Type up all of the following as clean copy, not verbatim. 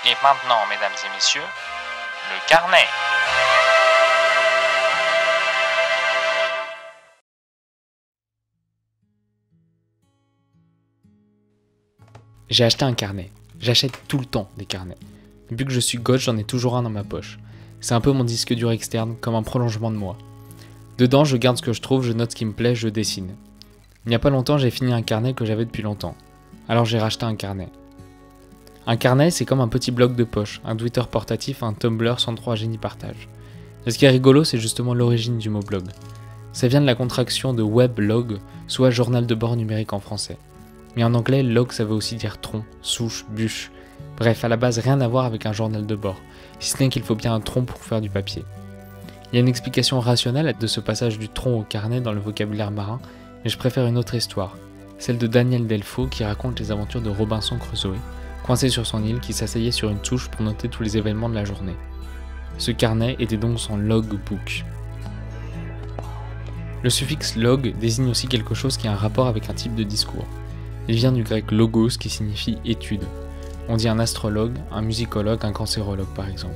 Et maintenant, mesdames et messieurs, le carnet. J'ai acheté un carnet. J'achète tout le temps des carnets. Depuis que je suis gosse, j'en ai toujours un dans ma poche. C'est un peu mon disque dur externe, comme un prolongement de moi. Dedans, je garde ce que je trouve, je note ce qui me plaît, je dessine. Il n'y a pas longtemps, j'ai fini un carnet que j'avais depuis longtemps. Alors j'ai racheté un carnet. Un carnet, c'est comme un petit bloc de poche, un Twitter portatif, un Tumblr sans trois génies partage. Et ce qui est rigolo, c'est justement l'origine du mot blog. Ça vient de la contraction de weblog, soit journal de bord numérique en français. Mais en anglais, log ça veut aussi dire tronc, souche, bûche. Bref, à la base, rien à voir avec un journal de bord, si ce n'est qu'il faut bien un tronc pour faire du papier. Il y a une explication rationnelle de ce passage du tronc au carnet dans le vocabulaire marin, mais je préfère une autre histoire, celle de Daniel Delfaux qui raconte les aventures de Robinson Crusoe, coincé sur son île qui s'asseyait sur une touche pour noter tous les événements de la journée. Ce carnet était donc son logbook. Le suffixe log désigne aussi quelque chose qui a un rapport avec un type de discours. Il vient du grec logos qui signifie étude. On dit un astrologue, un musicologue, un cancérologue par exemple.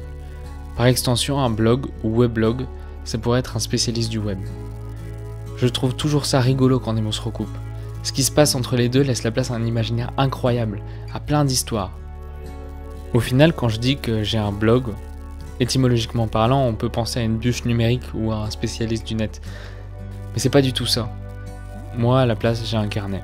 Par extension, un blog ou weblog, ça pourrait être un spécialiste du web. Je trouve toujours ça rigolo quand des mots se recoupent. Ce qui se passe entre les deux laisse la place à un imaginaire incroyable, à plein d'histoires. Au final, quand je dis que j'ai un blog, étymologiquement parlant, on peut penser à une bûche numérique ou à un spécialiste du net. Mais c'est pas du tout ça. Moi, à la place, j'ai un carnet.